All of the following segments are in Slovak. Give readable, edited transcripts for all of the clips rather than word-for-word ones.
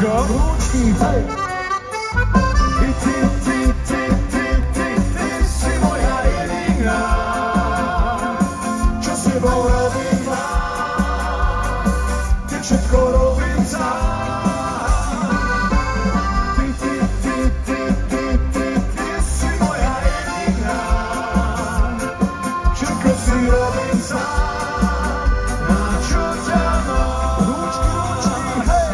čo? Rúčky, hej. Ty si moja jediná, čo s tebou robím mám, ty všetko robím sám. Ty si moja jediná, všetko si robím sám, na čo ťa mám. Rúčky, hej.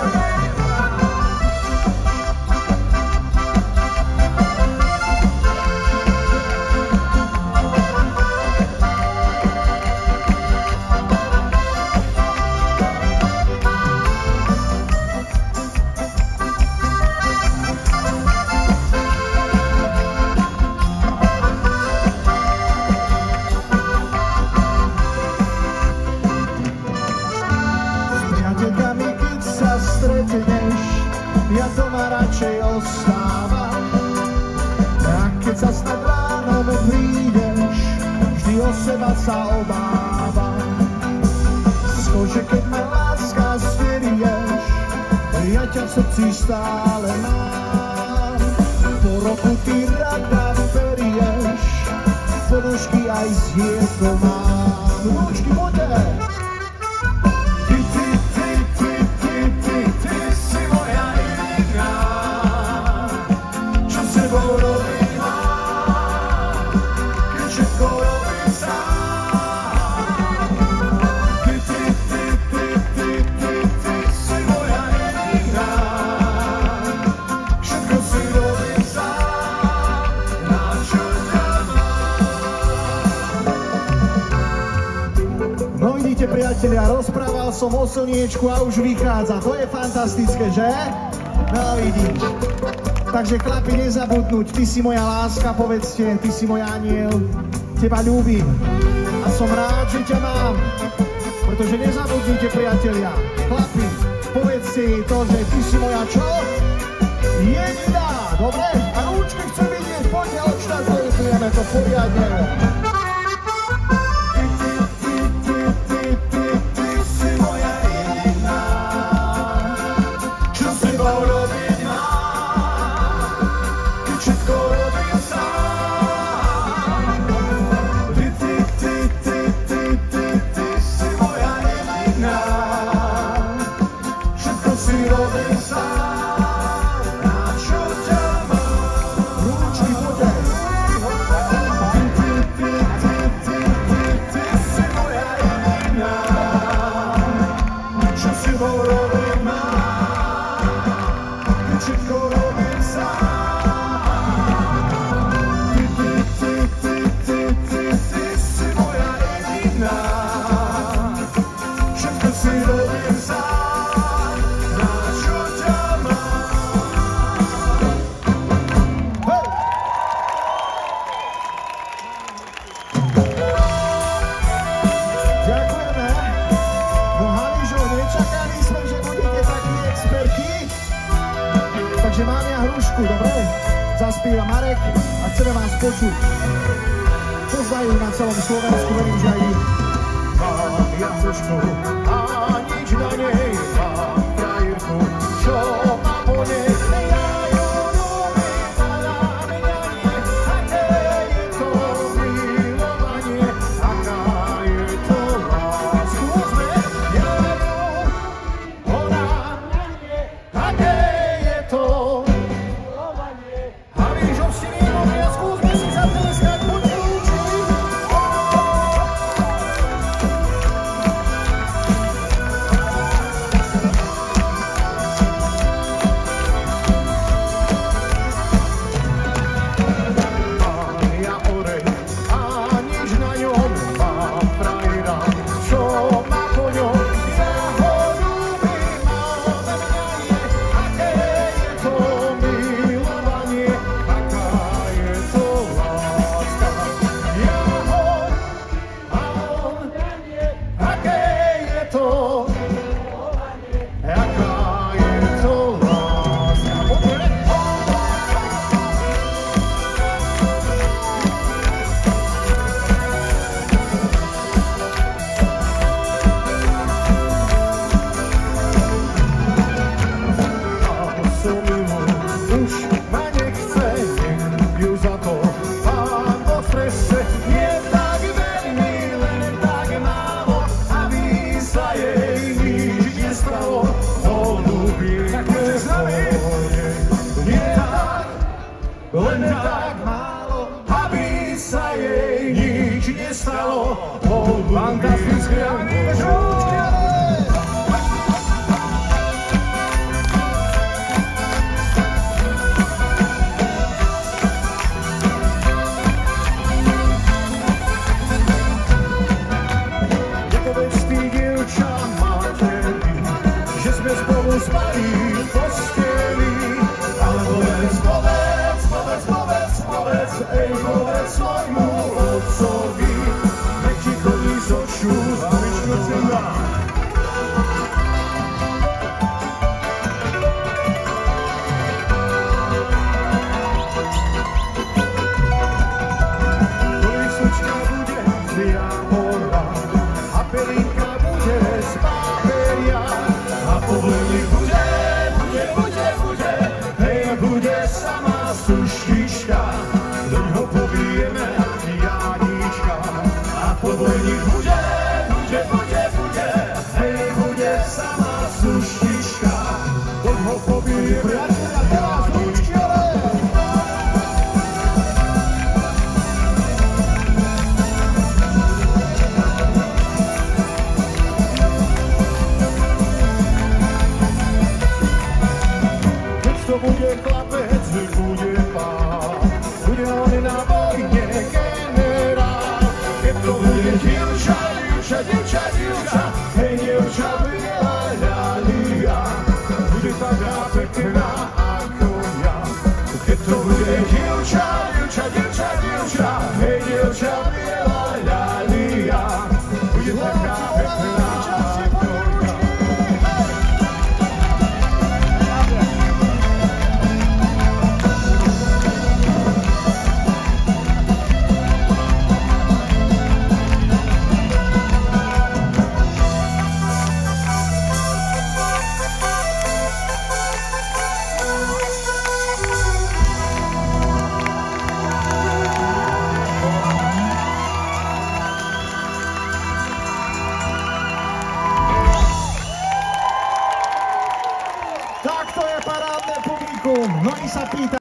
Priateľkami, keď sa stretneš, ja doma radšej ostávam. A keď sa snad ráno prídeš, vždy o seba sa obávam. Skože, keď ma láska zverieš, ja ťa v srdci stále mám. Po roku ty rada berieš, ponožky aj z jedno mám. Rúčky, poďte! Ty si moja jediná, čo s tebou robím mám, keď všetko robím sám. Ty si moja jediná, všetko si robím sám, na čo ťa mám. No vidíte, priatelia, rozprával som o slniečku a už vychádza. To je fantastické, že? No vidíš. Takže chlapi, nezabudnúť, ty si moja láska, povedzte, ty si môj aniel, teba ľúbim a som rád, že ťa mám. Pretože nezabudnite, priatelia, chlapi, povedzte jej to, že ty si moja čo? Jediná, dobre? A rúčky chcem vidieť, poďte, odštartujeme to poriadne. Takže mám ja hrušku, dobre? Zaspíva Marek a chceme vás počuť. Poznajú na celom Slovensku, verím, že aj vy. Mám ja hrušku a nič na nej, mám frajerku, čo má po nej. Ja ju ľúbim a námiňanie, aké je to milovanie, aká je to láska. Ja ju, ona, aké je to. A víš, obstiny ľúbia, skúsme si zatleskať, buďte lúči. sme spolu spali v posteli. Ale povedz, ej, povedz svojmu otcovi, nech ti chodí z očú zbyčku cena. Kolísočka bude z jahora a pelinka bude z paperia a povleník bude, hej, bude sama suštička, do ňoho pobijeme Janíčka. A povleník bude, hej, bude sama suštička, do ňoho pobijeme